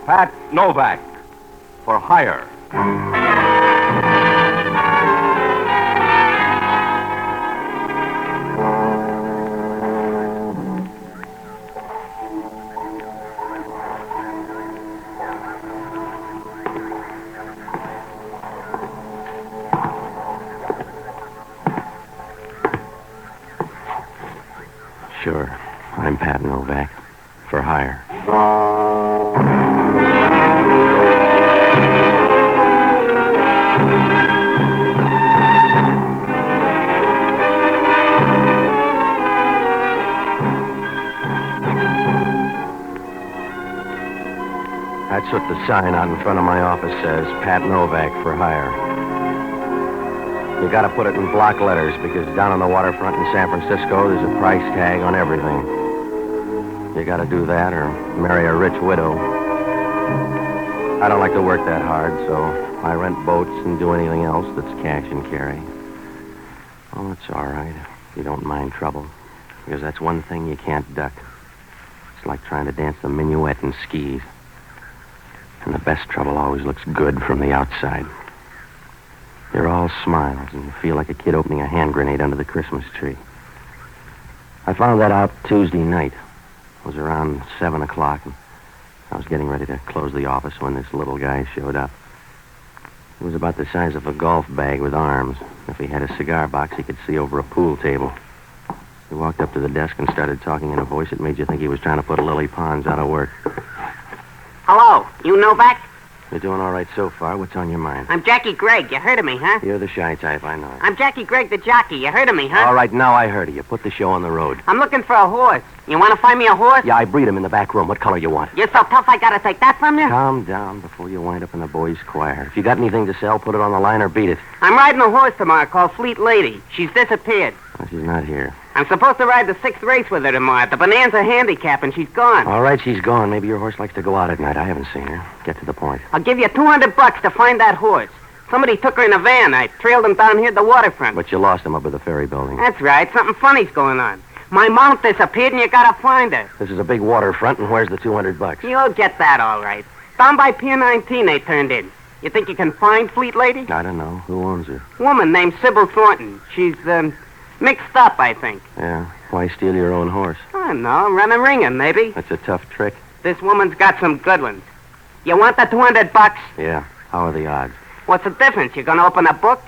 Pat Novak, for hire. Sure. I'm Pat Novak. For hire. That's what the sign out in front of my office says. Pat Novak for hire. You gotta put it in block letters because down on the waterfront in San Francisco, there's a price tag on everything. You gotta do that or marry a rich widow. I don't like to work that hard, so I rent boats and do anything else that's cash and carry. Oh, it's all right if you don't mind trouble, because that's one thing you can't duck. It's like trying to dance the minuet in skis. And the best trouble always looks good from the outside. You're all smiles, and you feel like a kid opening a hand grenade under the Christmas tree. I found that out Tuesday night. It was around 7 o'clock, and I was getting ready to close the office when this little guy showed up. He was about the size of a golf bag with arms. If he had a cigar box, he could see over a pool table. He walked up to the desk and started talking in a voice that made you think he was trying to put Lily Pons out of work. Hello, you Novak? You're doing all right so far. What's on your mind? I'm Jackie Gregg. You heard of me, huh? You're the shy type, I know. I'm Jackie Gregg, the jockey. You heard of me, huh? All right, now I heard of you. Put the show on the road. I'm looking for a horse. You want to find me a horse? Yeah, I breed him in the back room. What color you want? You're so tough I gotta take that from you? Calm down before you wind up in the boys' choir. If you got anything to sell, put it on the line or beat it. I'm riding a horse tomorrow called Fleet Lady. She's disappeared. Well, she's not here. I'm supposed to ride the 6th race with her tomorrow at the Bonanza Handicap, and she's gone. All right, she's gone. Maybe your horse likes to go out at night. I haven't seen her. Get to the point. I'll give you $200 to find that horse. Somebody took her in a van. I trailed him down here at the waterfront. But you lost him up at the ferry building. That's right. Something funny's going on. My mount disappeared, and you gotta find her. This is a big waterfront, and where's the $200? You'll get that all right. Down by Pier 19 they turned in. You think you can find Fleet Lady? I don't know. Who owns her? Woman named Sybil Thornton. She's, mixed up, I think. Yeah. Why steal your own horse? I don't know. Run a ringing, maybe. That's a tough trick. This woman's got some good ones. You want the $200? Yeah. How are the odds? What's the difference? You gonna open a book?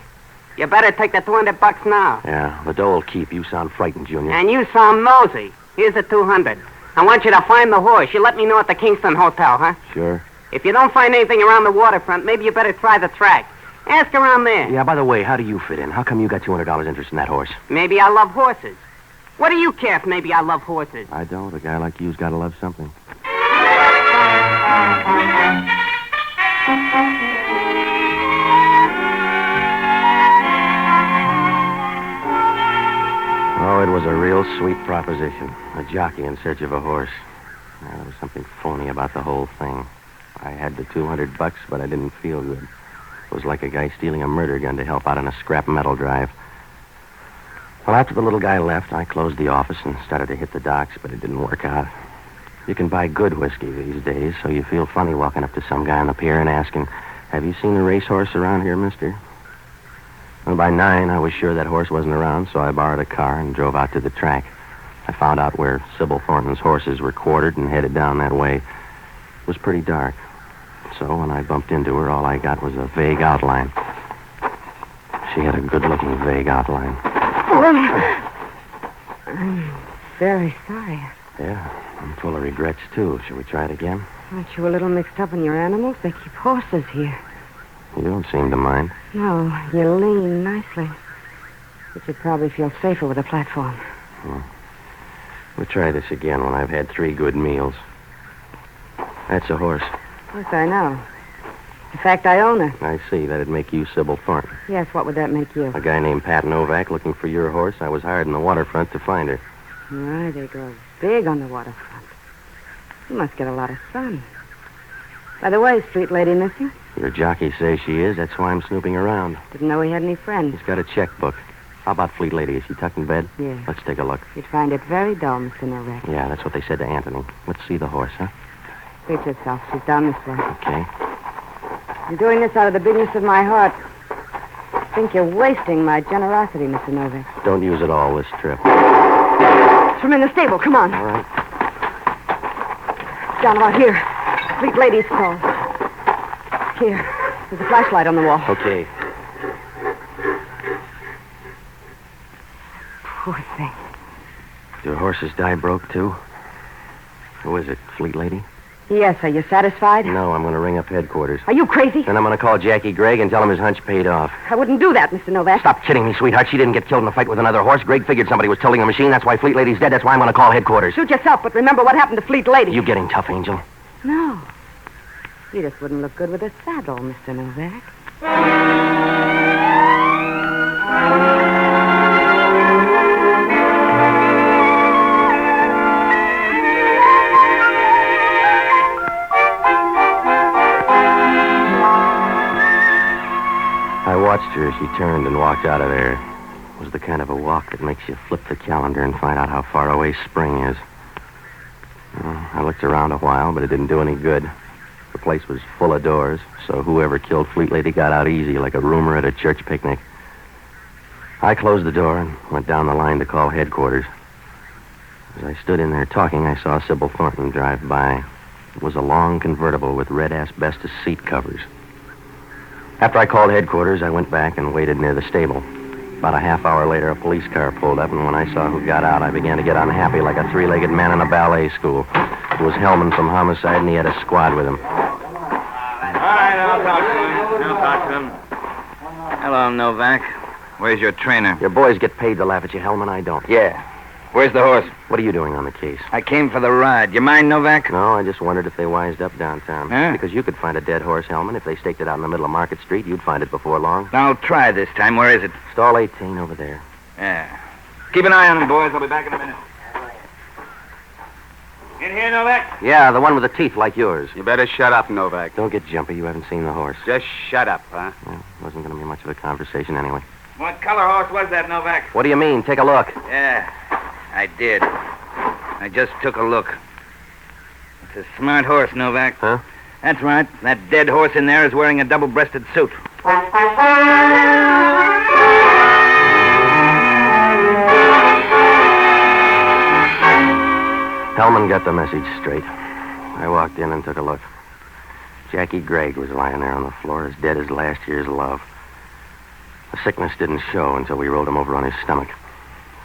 You better take the $200 now. Yeah, the dough will keep. You sound frightened, Junior. And you sound nosy. Here's the $200. I want you to find the horse. You let me know at the Kingston Hotel, huh? Sure. If you don't find anything around the waterfront, maybe you better try the track. Ask around there. Yeah, by the way, how do you fit in? How come you got $200 interest in that horse? Maybe I love horses. What do you care if maybe I love horses? I don't. A guy like you's got to love something. Oh, it was a real sweet proposition. A jockey in search of a horse. Now, there was something phony about the whole thing. I had the $200, but I didn't feel good. It was like a guy stealing a murder gun to help out on a scrap metal drive. Well, after the little guy left, I closed the office and started to hit the docks, but it didn't work out. You can buy good whiskey these days, so you feel funny walking up to some guy on the pier and asking, "Have you seen a racehorse around here, mister?" Well, by 9, I was sure that horse wasn't around, so I borrowed a car and drove out to the track. I found out where Sybil Thornton's horses were quartered and headed down that way. It was pretty dark. So when I bumped into her, all I got was a vague outline. She had a good-looking vague outline. I'm very sorry. Yeah, I'm full of regrets, too. Shall we try it again? Aren't you a little mixed up on your animals? They keep horses here. You don't seem to mind. No, you lean nicely. But you'd probably feel safer with a platform. We'll try this again when I've had 3 good meals. That's a horse. Of course I know. In fact, I own her. I see. That'd make you Sybil Thornton. Yes, what would that make you? A guy named Pat Novak looking for your horse. I was hired in the waterfront to find her. My, they grow big on the waterfront. You must get a lot of sun. By the way, Street Lady miss you? Your jockey says she is. That's why I'm snooping around. Didn't know he had any friends. He's got a checkbook. How about Fleet Lady? Is she tucked in bed? Yeah. Let's take a look. You'd find it very dull, Mr. Novak. Yeah, that's what they said to Anthony. Let's see the horse, huh? Treat yourself. She's down this way. Okay. I'm doing this out of the bigness of my heart. I think you're wasting my generosity, Mr. Novak. Don't use it all this trip. It's from in the stable. Come on. All right. Down about here. Fleet Lady's call. Here. There's a flashlight on the wall. Okay. Poor thing. Do horses die broke, too? Who is it, Fleet Lady? Yes, are you satisfied? No, I'm going to ring up headquarters. Are you crazy? Then I'm going to call Jackie Gregg and tell him his hunch paid off. I wouldn't do that, Mr. Novak. Stop kidding me, sweetheart. She didn't get killed in a fight with another horse. Greg figured somebody was tilting the machine. That's why Fleet Lady's dead. That's why I'm going to call headquarters. Shoot yourself, but remember what happened to Fleet Lady. You getting tough, Angel? No. You just wouldn't look good with a saddle, Mr. Novak. I watched her as she turned and walked out of there. It was the kind of a walk that makes you flip the calendar and find out how far away spring is. I looked around a while, but it didn't do any good. The place was full of doors, so whoever killed Fleet Lady got out easy like a rumor at a church picnic. I closed the door and went down the line to call headquarters. As I stood in there talking, I saw Sybil Thornton drive by. It was a long convertible with red asbestos seat covers. After I called headquarters, I went back and waited near the stable. About a half hour later, a police car pulled up, and when I saw who got out, I began to get unhappy like a three-legged man in a ballet school. It was Hellman from Homicide, and he had a squad with him. All right, I'll talk to him. Hello, Novak. Where's your trainer? Your boys get paid to laugh at you, Hellman. I don't. Yeah. Where's the horse? What are you doing on the case? I came for the ride. You mind, Novak? No, I just wondered if they wised up downtown. Huh? Because you could find a dead horse, Hellman. If they staked it out in the middle of Market Street, you'd find it before long. I'll try this time. Where is it? Stall 18 over there. Yeah. Keep an eye on him, boys. I'll be back in a minute. In here, Novak? Yeah, the one with the teeth like yours. You better shut up, Novak. Don't get jumpy. You haven't seen the horse. Just shut up, huh? Well, wasn't going to be much of a conversation anyway. What color horse was that, Novak? What do you mean? Take a look. Yeah, I did. I just took a look. It's a smart horse, Novak. Huh? That's right. That dead horse in there is wearing a double-breasted suit. Hellman got the message straight. I walked in and took a look. Jackie Gregg was lying there on the floor, as dead as last year's love. The sickness didn't show until we rolled him over on his stomach.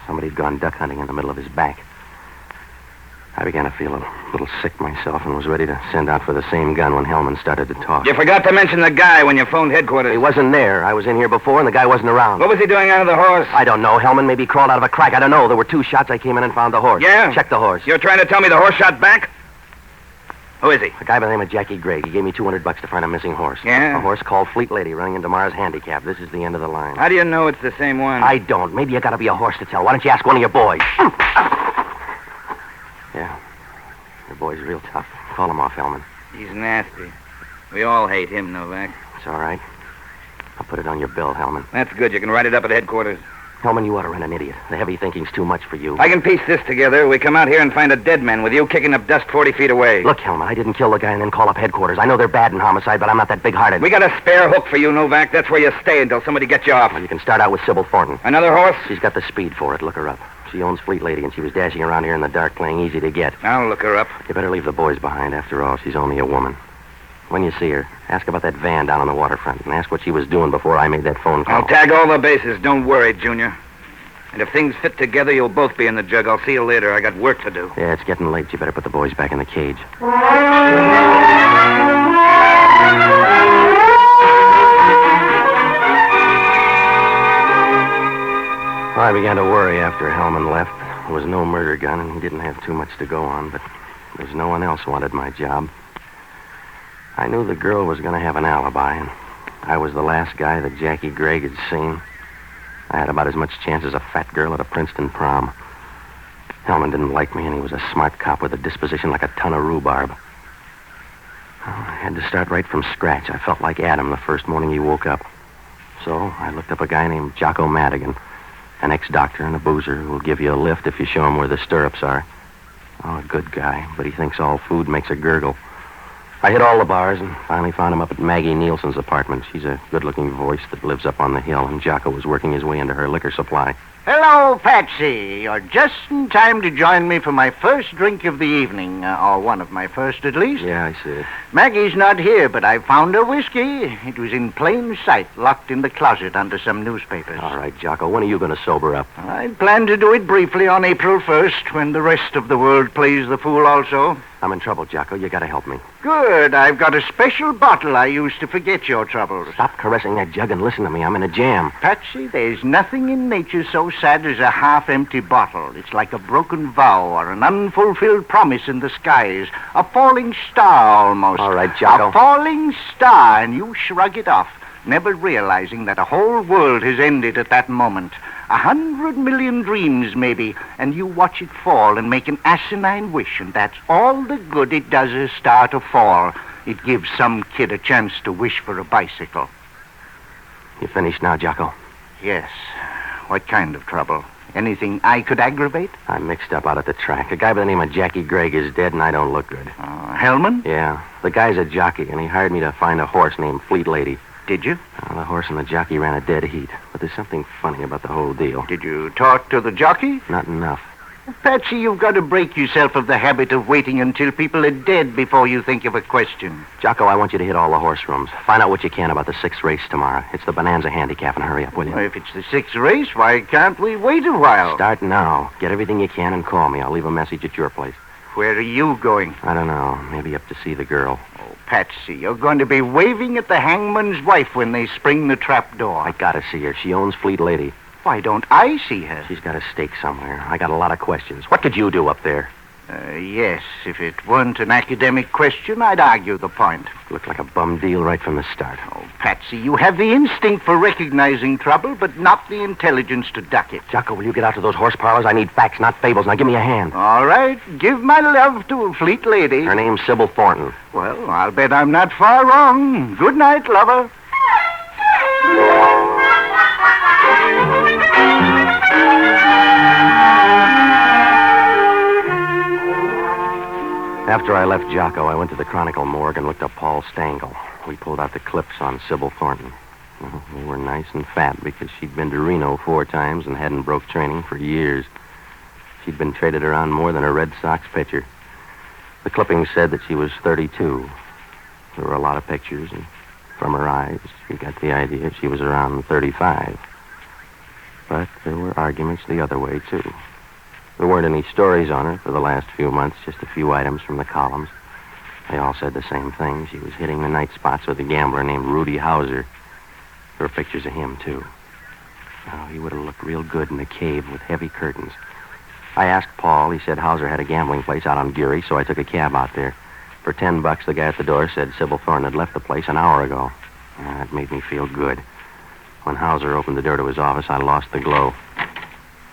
Somebody'd gone duck hunting in the middle of his back. I began to feel a little sick myself and was ready to send out for the same gun when Hellman started to talk. You forgot to mention the guy when you phoned headquarters. He wasn't there. I was in here before, and the guy wasn't around. What was he doing out of the horse? I don't know. Hellman maybe crawled out of a crack. I don't know. There were 2 shots. I came in and found the horse. Yeah? Check the horse. You're trying to tell me the horse shot back? Who is he? A guy by the name of Jackie Gregg. He gave me $200 to find a missing horse. Yeah? A horse called Fleet Lady running into Mars Handicap. This is the end of the line. How do you know it's the same one? I don't. Maybe you gotta be a horse to tell. Why don't you ask one of your boys? Yeah. Your boy's real tough. Call him off, Hellman. He's nasty. We all hate him, Novak. It's all right. I'll put it on your bill, Hellman. That's good. You can write it up at headquarters. Hellman, you ought to rent an idiot. The heavy thinking's too much for you. I can piece this together. We come out here and find a dead man with you kicking up dust 40 feet away. Look, Hellman, I didn't kill the guy and then call up headquarters. I know they're bad in homicide, but I'm not that big-hearted. We got a spare hook for you, Novak. That's where you stay until somebody gets you off. Well, you can start out with Sybil Thornton. Another horse? She's got the speed for it. Look her up. She owns Fleet Lady, and she was dashing around here in the dark playing easy to get. I'll look her up. You better leave the boys behind. After all, she's only a woman. When you see her, ask about that van down on the waterfront, and ask what she was doing before I made that phone call. I'll tag all the bases. Don't worry, Junior. And if things fit together, you'll both be in the jug. I'll see you later. I got work to do. Yeah, it's getting late. You better put the boys back in the cage. Well, I began to worry after Hellman left. There was no murder gun, and he didn't have too much to go on, but there's no one else wanted my job. I knew the girl was going to have an alibi, and I was the last guy that Jackie Gregg had seen. I had about as much chance as a fat girl at a Princeton prom. Hellman didn't like me, and he was a smart cop with a disposition like a ton of rhubarb. I had to start right from scratch. I felt like Adam the first morning he woke up. So I looked up a guy named Jocko Madigan. An ex-doctor and a boozer who will give you a lift if you show him where the stirrups are. Oh, a good guy, but he thinks all food makes a gurgle. I hit all the bars and finally found him up at Maggie Nielsen's apartment. She's a good-looking voice that lives up on the hill, and Jocko was working his way into her liquor supply. Hello, Patsy. You're just in time to join me for my first drink of the evening, or one of my first at least. Yeah, I see. Maggie's not here, but I found her whiskey. It was in plain sight, locked in the closet under some newspapers. All right, Jocko, when are you going to sober up? I plan to do it briefly on April 1st, when the rest of the world plays the fool also. I'm in trouble, Jocko. You got to help me. Good. I've got a special bottle I use to forget your troubles. Stop caressing that jug and listen to me. I'm in a jam. Patsy, there's nothing in nature so sad as a half-empty bottle. It's like a broken vow or an unfulfilled promise in the skies. A falling star, almost. All right, Jocko. A falling star, and you shrug it off, never realizing that a whole world has ended at that moment. 100 million dreams, maybe, and you watch it fall and make an asinine wish, and that's all the good it does a star to fall. It gives some kid a chance to wish for a bicycle. You finished now, Jocko? Yes. What kind of trouble? Anything I could aggravate? I'm mixed up out at the track. A guy by the name of Jackie Gregg is dead, and I don't look good. Hellman? Yeah. The guy's a jockey, and he hired me to find a horse named Fleet Lady. Did you? The horse and the jockey ran a dead heat, but there's something funny about the whole deal. Did you talk to the jockey? Not enough. Patsy, you've got to break yourself of the habit of waiting until people are dead before you think of a question. Jocko, I want you to hit all the horse rooms. Find out what you can about the 6th race tomorrow. It's the Bonanza Handicap, and hurry up, will you? Well, if it's the 6th race, why can't we wait a while? Start now. Get everything you can and call me. I'll leave a message at your place. Where are you going? I don't know. Maybe up to see the girl. Oh, Patsy, you're going to be waving at the hangman's wife when they spring the trap door. I gotta see her. She owns Fleet Lady. Why don't I see her? She's got a stake somewhere. I got a lot of questions. What could you do up there? Yes. If it weren't an academic question, I'd argue the point. Looked like a bum deal right from the start. Oh, Patsy, you have the instinct for recognizing trouble, but not the intelligence to duck it. Jocko, will you get out to those horse parlors? I need facts, not fables. Now give me a hand. All right. Give my love to a Fleet Lady. Her name's Sybil Thornton. Well, I'll bet I'm not far wrong. Good night, lover. After I left Jocko, I went to the Chronicle morgue and looked up Paul Stengel. We pulled out the clips on Sybil Thornton. They were nice and fat because she'd been to Reno 4 times and hadn't broke training for years. She'd been traded around more than a Red Sox pitcher. The clippings said that she was 32. There were a lot of pictures, and from her eyes, you got the idea she was around 35. But there were arguments the other way, too. There weren't any stories on her for the last few months, just a few items from the columns. They all said the same thing. She was hitting the night spots with a gambler named Rudy Hauser. There were pictures of him, too. Oh, he would have looked real good in a cave with heavy curtains. I asked Paul. He said Hauser had a gambling place out on Geary, so I took a cab out there. For $10, the guy at the door said Sybil Thornton had left the place an hour ago. That made me feel good. When Hauser opened the door to his office, I lost the glow.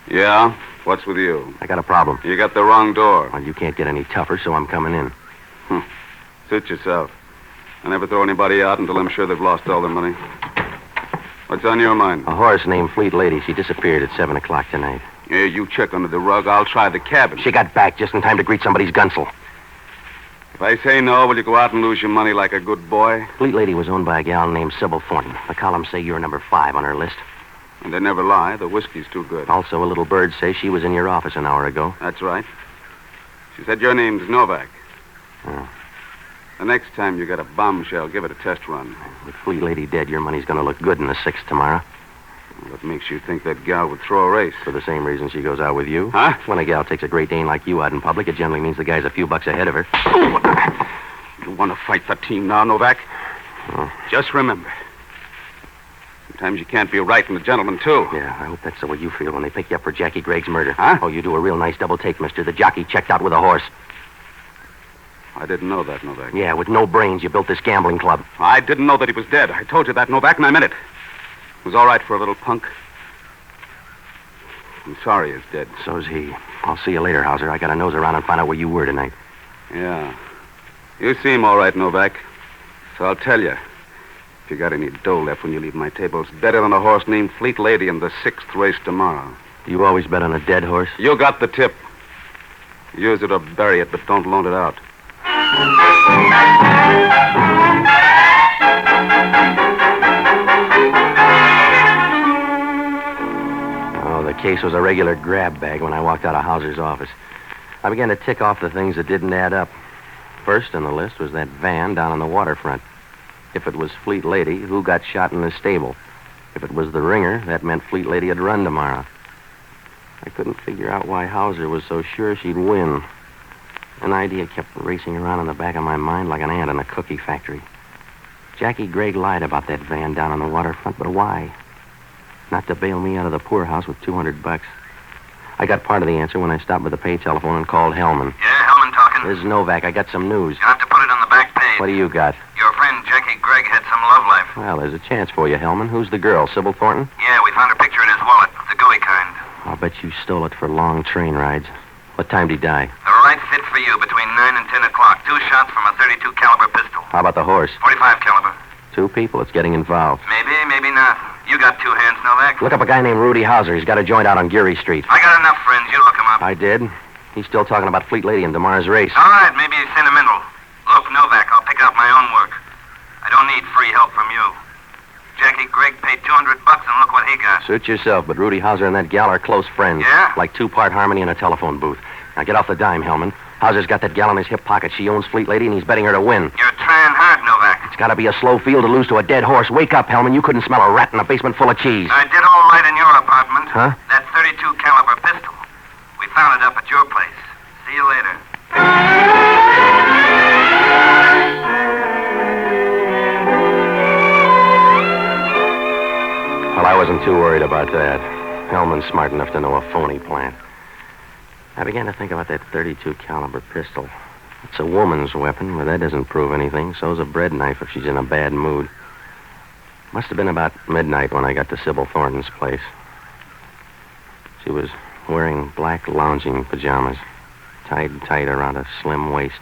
Yeah? What's with you? I got a problem. You got the wrong door. Well, you can't get any tougher, so I'm coming in. Suit yourself. I never throw anybody out until I'm sure they've lost all their money. What's on your mind? A horse named Fleet Lady. She disappeared at 7 o'clock tonight. Yeah, you check under the rug. I'll try the cabin. She got back just in time to greet somebody's gunsel. If I say no, will you go out and lose your money like a good boy? Fleet Lady was owned by a gal named Sybil Thornton. The columns say you're number 5 on her list. And they never lie. The whiskey's too good. Also, a little bird says she was in your office an hour ago. That's right. She said your name's Novak. Oh. The next time you get a bombshell, give it a test run. With Fleet Lady dead, your money's going to look good in the 6th tomorrow. What makes you think that gal would throw a race? For the same reason she goes out with you. Huh? When a gal takes a Great Dane like you out in public, it generally means the guy's a few bucks ahead of her. You want to fight the team now, Novak? Oh. Just remember, sometimes you can't be right and a gentleman, too. Yeah, I hope that's the way you feel when they pick you up for Jackie Gregg's murder. Huh? Oh, you do a real nice double take, mister. The jockey checked out with a horse. I didn't know that, Novak. Yeah, with no brains, you built this gambling club. I didn't know that he was dead. I told you that, Novak, and I meant it. It was all right for a little punk. I'm sorry he's dead. So's he. I'll see you later, Hauser. I got to nose around and find out where you were tonight. Yeah. You seem all right, Novak. So I'll tell you. If you got any dough left when you leave my table, it's better than a horse named Fleet Lady in the 6th race tomorrow. You always bet on a dead horse? You got the tip. Use it or bury it, but don't loan it out. Oh, the case was a regular grab bag when I walked out of Hauser's office. I began to tick off the things that didn't add up. First on the list was that van down on the waterfront. If it was Fleet Lady, who got shot in the stable? If it was the ringer, that meant Fleet Lady had run tomorrow. I couldn't figure out why Hauser was so sure she'd win. An idea kept racing around in the back of my mind like an ant in a cookie factory. Jackie Gregg lied about that van down on the waterfront, but why? Not to bail me out of the poorhouse with $200. I got part of the answer when I stopped by the pay telephone and called Hellman. Yeah, Hellman talking. This is Novak. I got some news. You have to put it on the back page. What do you got? Your friend Jackie Gregg had some love life. Well, there's a chance for you, Hellman. Who's the girl, Sybil Thornton? Yeah, we found her picture in his wallet. The gooey kind. I'll bet you stole it for long train rides. What time did he die? The right fit for you between 9 and 10 o'clock. 2 shots from a .32 caliber pistol. How about the horse? .45 caliber. 2 people. It's getting involved. Maybe, maybe not. You got 2 hands, Novak. Look up a guy named Rudy Hauser. He's got a joint out on Geary Street. I got enough friends. You look him up. I did. He's still talking about Fleet Lady in tomorrow's race. All right, maybe he's sentimental. Look, Novak, I'll pick out my own work. I don't need free help from you. Jackie Gregg paid $200 and look what he got. Suit yourself, but Rudy Hauser and that gal are close friends. Yeah? Like 2-part harmony in a telephone booth. Now get off the dime, Hellman. Hauser's got that gal in his hip pocket. She owns Fleet Lady, and he's betting her to win. You're trying hard, Novak. It's got to be a slow field to lose to a dead horse. Wake up, Hellman. You couldn't smell a rat in a basement full of cheese. I did all right in your apartment. Huh? That .32 caliber pistol. We found it up at your place. See you later. Well, I wasn't too worried about that. Hellman's smart enough to know a phony plant. I began to think about that .32 caliber pistol. It's a woman's weapon, but that doesn't prove anything. So's a bread knife if she's in a bad mood. Must have been about midnight when I got to Sybil Thornton's place. She was wearing black lounging pajamas, tied tight around a slim waist.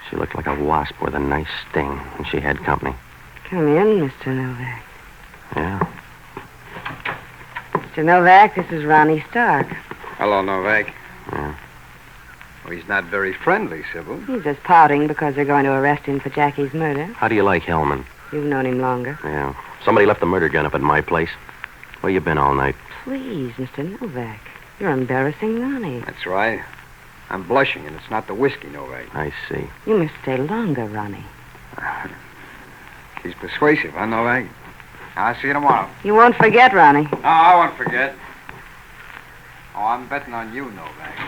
She looked like a wasp with a nice sting, and she had company. Come in, Mr. Novak. Yeah. Mr. Novak, this is Ronnie Stark. Hello, Novak. Yeah. Well, he's not very friendly, Sybil. He's just pouting because they're going to arrest him for Jackie's murder. How do you like Hellman? You've known him longer. Yeah. Somebody left the murder gun up at my place. Where you been all night? Please, Mr. Novak. You're embarrassing Ronnie. That's right. I'm blushing, and it's not the whiskey, Novak. I see. You must stay longer, Ronnie. He's persuasive, huh, Novak? I'll see you tomorrow. You won't forget, Ronnie. No, I won't forget. Oh, I'm betting on you, Novak.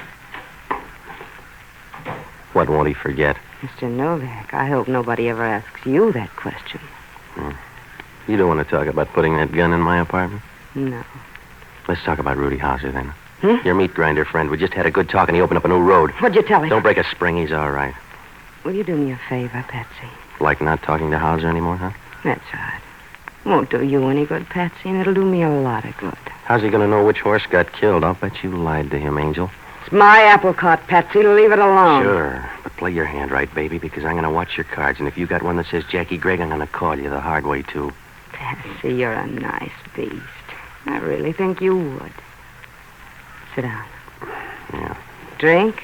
What won't he forget? Mr. Novak, I hope nobody ever asks you that question. You don't want to talk about putting that gun in my apartment? No. Let's talk about Rudy Hauser, then. Hmm? Your meat grinder friend. We just had a good talk, and he opened up a new road. What'd you tell him? Don't break a spring. He's all right. Will you do me a favor, Patsy? Like not talking to Hauser anymore, huh? That's right. Won't do you any good, Patsy, and it'll do me a lot of good. How's he going to know which horse got killed? I'll bet you lied to him, Angel. It's my apple cart, Patsy. Leave it alone. Sure. But play your hand right, baby, because I'm going to watch your cards. And if you got one that says Jackie Gregg, I'm going to call you the hard way, too. Patsy, you're a nice beast. I really think you would. Sit down. Yeah. Drink?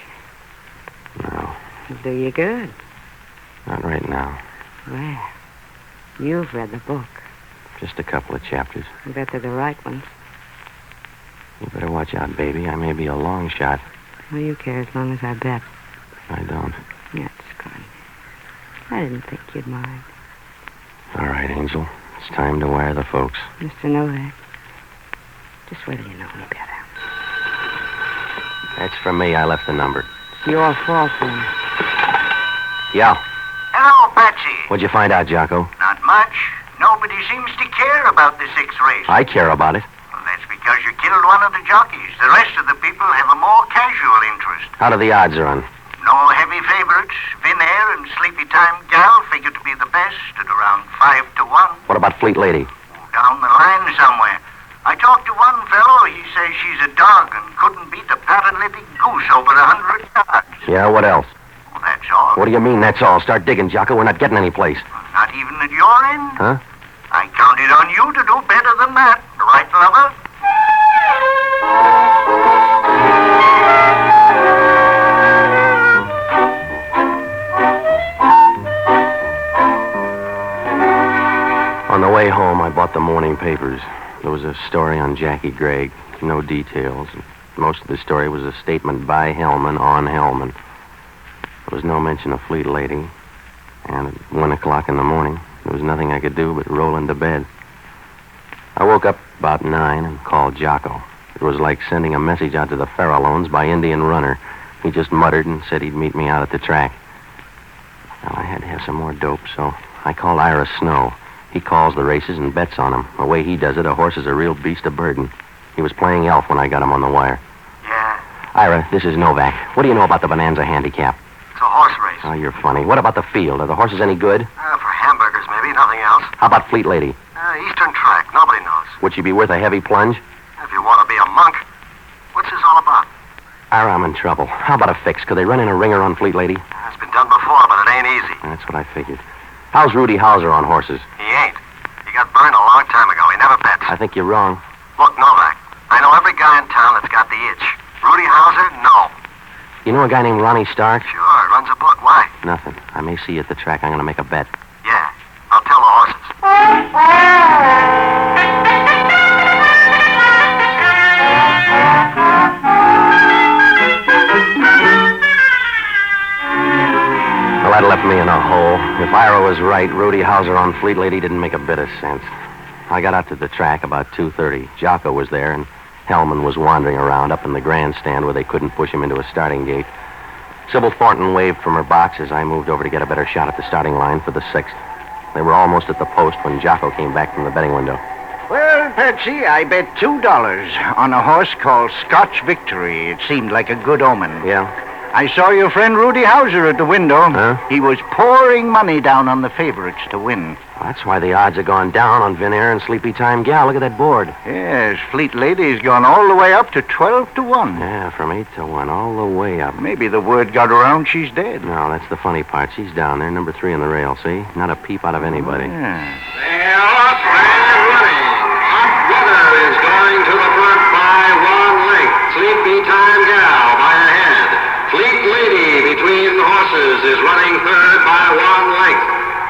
No. It'll do you good. Not right now. Well, you've read the book. Just a couple of chapters. I bet they're the right ones. You better watch out, baby. I may be a long shot. Well, you care as long as I bet. I don't. That's good. I didn't think you'd mind. All right, Angel. It's time to wire the folks. Mr. Novak, just whether you know any better. That's from me. I left the number. It's your fault, then. Yeah. Hello, Patsy. What'd you find out, Jocko? Not much. Nobody seems to care about the 6th race. I care about it. Well, that's because you killed one of the jockeys. The rest of the people have a more casual interest. How do the odds run? No heavy favorites. Vin Air and Sleepy Time Gal figure to be the best at around 5 to 1. What about Fleet Lady? Down the line somewhere. I talked to one fellow. He says she's a dog and couldn't beat a paralytic goose over 100 yards. Yeah, what else? Well, that's all. What do you mean, that's all? Start digging, Jocko. We're not getting any place. Not even at your end? Huh? I counted on you to do better than that. Right, lover? On the way home, I bought the morning papers. There was a story on Jackie Gregg. No details. Most of the story was a statement by Hellman on Hellman. There was no mention of Fleet Lady. And at 1 o'clock in the morning, there was nothing I could do but roll into bed. I woke up about 9 and called Jocko. It was like sending a message out to the Farallones by Indian Runner. He just muttered and said he'd meet me out at the track. Well, I had to have some more dope, so I called Ira Snow. He calls the races and bets on them. The way he does it, a horse is a real beast of burden. He was playing elf when I got him on the wire. Yeah, Ira, this is Novak. What do you know about the Bonanza handicap? it's a horse race. Oh, you're funny. What about the field? Are the horses any good? For hamburgers, maybe, nothing else. How about Fleet Lady? Eastern track, nobody knows. Would she be worth a heavy plunge? If you want to be a monk. What's this all about? Ira, I'm in trouble. How about a fix? Could they run in a ringer on Fleet Lady? It's been done before, but it ain't easy. That's what I figured. How's Rudy Hauser on horses? He ain't. He got burned a long time ago. He never bets. I think you're wrong. Look, Novak, I know every guy in town that's got the itch. Rudy Hauser, no. You know a guy named Ronnie Stark? Sure, runs a book. Why? Nothing. I may see you at the track. I'm going to make a bet. Yeah, I'll tell the horses. Well, that left me in a hole. If Ira was right, Rudy Hauser on Fleet Lady didn't make a bit of sense. I got out to the track about 2:30. Jocko was there, and Hellman was wandering around up in the grandstand where they couldn't push him into a starting gate. Sybil Thornton waved from her box as I moved over to get a better shot at the starting line for the 6th. They were almost at the post when Jocko came back from the betting window. Well, Patsy, I bet $2 on a horse called Scotch Victory. It seemed like a good omen. Yeah? I saw your friend Rudy Hauser at the window. Huh? He was pouring money down on the favorites to win. That's why the odds have gone down on Vinair and Sleepy Time Gal. Look at that board. Yes, Fleet Lady's gone all the way up to 12-1. Yeah, from 8 to 1, all the way up. Maybe the word got around she's dead. No, that's the funny part. She's down there, number 3 on the rail, see? Not a peep out of anybody. Yeah. They're up and running. Hot Weather is going to the front by 1 length. Sleepy Time Gal by a head. Fleet Lady between the horses is running third by 1 length.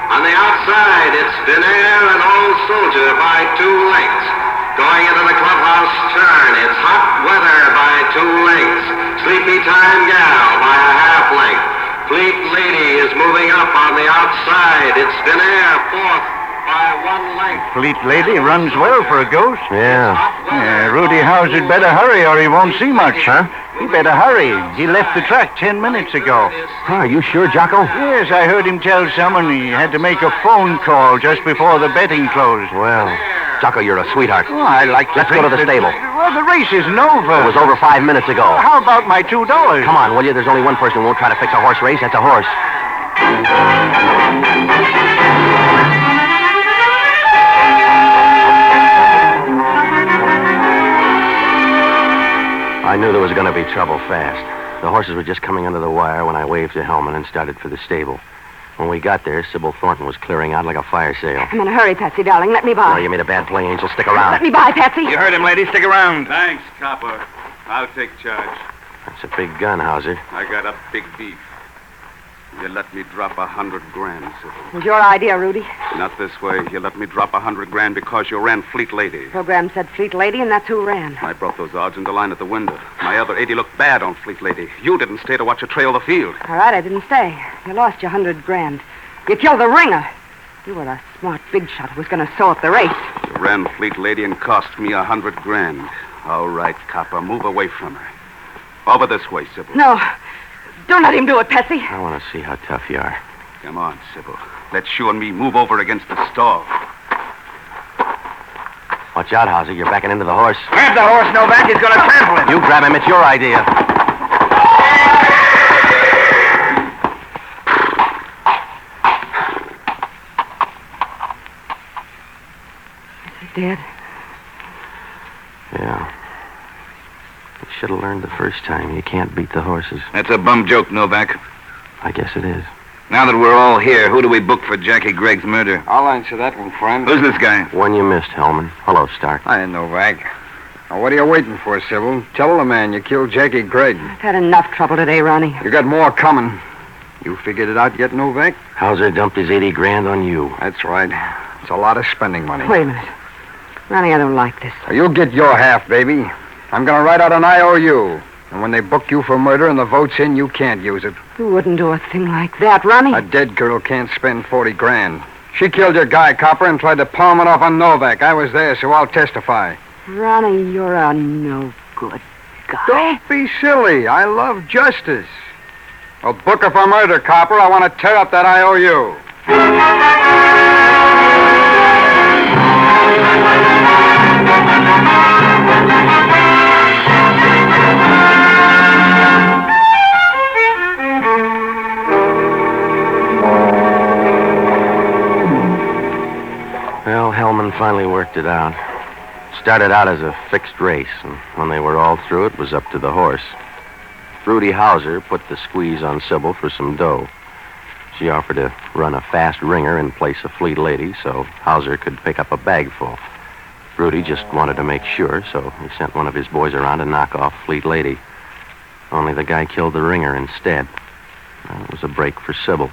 On the outside, it's Vinair and Old Soldier by 2 lengths. Going into the clubhouse turn, it's Hot Weather by 2 lengths. Sleepy Time Gal by a half length. Fleet Lady is moving up on the outside. It's Vinair fourth by 1 length. Fleet Lady runs well for a ghost. Yeah. Yeah, Rudy Hauser'd better hurry or he won't see much. Huh? He better hurry. He left the track 10 minutes ago. Huh, are you sure, Jocko? Yes, I heard him tell someone he had to make a phone call just before the betting closed. Well, Jocko, you're a sweetheart. Oh, I like to Let's go think to the that- stable. Well, the race isn't over. It was over 5 minutes ago. How about my $2? Come on, will you? There's only one person who won't try to fix a horse race. That's a horse. I knew there was going to be trouble fast. The horses were just coming under the wire when I waved to Hellman and started for the stable. When we got there, Sybil Thornton was clearing out like a fire sale. I'm in a hurry, Patsy, darling. Let me by. Oh, you made a bad play, Angel. Stick around. Let me by, Patsy. You heard him, lady. Stick around. Thanks, Copper. I'll take charge. That's a big gun, Hauser. I got a big beef. You let me drop $100 grand, Sybil. It was your idea, Rudy. Not this way. You let me drop $100 grand because you ran Fleet Lady. Program said Fleet Lady, and that's who ran. I brought those odds into line at the window. My other 80 looked bad on Fleet Lady. You didn't stay to watch her trail the field. All right, I didn't stay. You lost your $100 grand. You killed the ringer. You were a smart big shot who was going to sew up the race. You ran Fleet Lady and cost me $100 grand. All right, Copper, move away from her. Over this way, Sybil. No. Don't let him do it, Patsy. I want to see how tough you are. Come on, Sybil. Let's you and me move over against the stall. Watch out, Hauser. You're backing into the horse. Grab the horse, Novak. He's going to trample him. You grab him. It's your idea. Is he dead? Yeah. You should have learned the first time. You can't beat the horses. That's a bum joke, Novak. I guess it is. Now that we're all here, who do we book for Jackie Gregg's murder? I'll answer that one, friend. Who's this guy? One you missed, Hellman. Hello, Stark. Hi, Novak. Now, what are you waiting for, Sybil? Tell the man you killed Jackie Gregg. I've had enough trouble today, Ronnie. You got more coming. You figured it out yet, Novak? Hauser dumped his 80 grand on you. That's right. It's a lot of spending money. Wait a minute. Ronnie, I don't like this. Now, you'll get your half, baby. I'm going to write out an IOU. And when they book you for murder and the vote's in, you can't use it. You wouldn't do a thing like that, Ronnie. A dead girl can't spend 40 grand. She killed your guy, Copper, and tried to palm it off on Novak. I was there, so I'll testify. Ronnie, you're a no-good guy. Don't be silly. I love justice. Well, book her for murder, Copper. I want to tear up that IOU. Well, Hellman finally worked it out. Started out as a fixed race, and when they were all through, it was up to the horse. Rudy Hauser put the squeeze on Sybil for some dough. She offered to run a fast ringer in place of Fleet Lady so Hauser could pick up a bagful. Rudy just wanted to make sure, so he sent one of his boys around to knock off Fleet Lady. Only the guy killed the ringer instead. Well, it was a break for Sybil.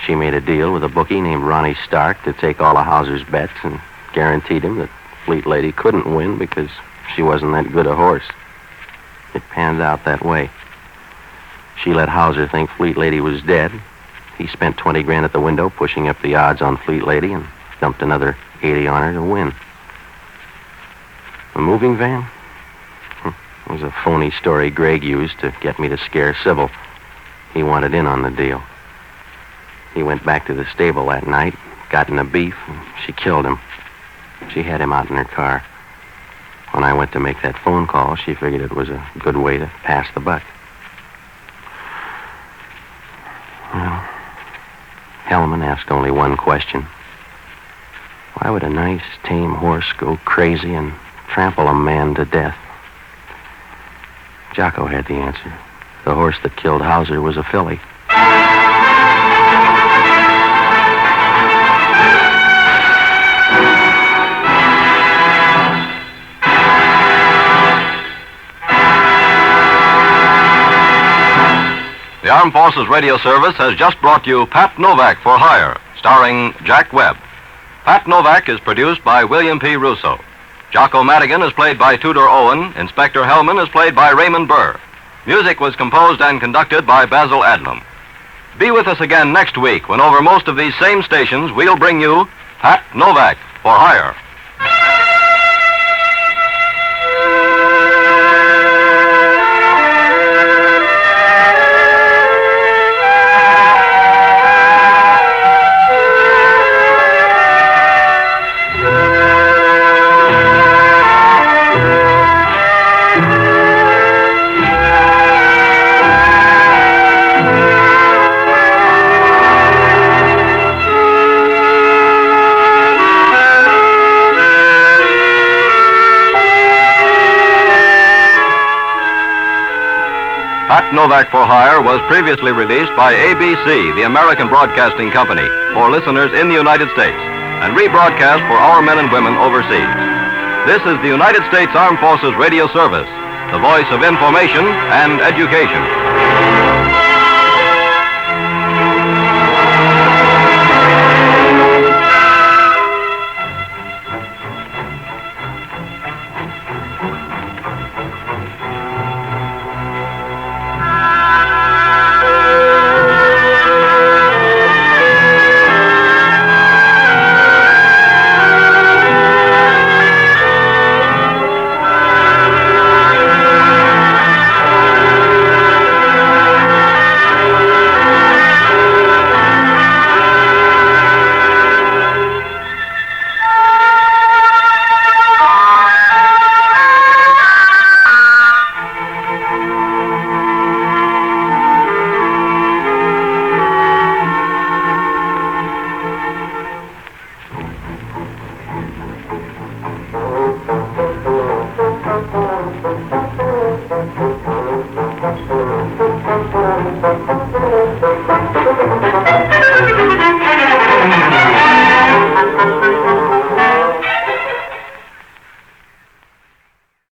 She made a deal with a bookie named Ronnie Stark to take all of Hauser's bets and guaranteed him that Fleet Lady couldn't win because she wasn't that good a horse. It panned out that way. She let Hauser think Fleet Lady was dead. He spent 20 grand at the window pushing up the odds on Fleet Lady and dumped another 80 on her to win. A moving van? It was a phony story Gregg used to get me to scare Sybil. He wanted in on the deal. He went back to the stable that night, got in a beef, and she killed him. She had him out in her car. When I went to make that phone call, she figured it was a good way to pass the buck. Well, Hellman asked only one question. Why would a nice, tame horse go crazy and trample a man to death? Jocko had the answer. The horse that killed Hauser was a filly. The Armed Forces Radio Service has just brought you Pat Novak for Hire, starring Jack Webb. Pat Novak is produced by William P. Russo. Jocko Madigan is played by Tudor Owen. Inspector Hellman is played by Raymond Burr. Music was composed and conducted by Basil Adlam. Be with us again next week when over most of these same stations we'll bring you Pat Novak for Hire. Pat Novak for Hire was previously released by ABC, the American Broadcasting Company, for listeners in the United States, and rebroadcast for our men and women overseas. This is the United States Armed Forces Radio Service, the voice of information and education.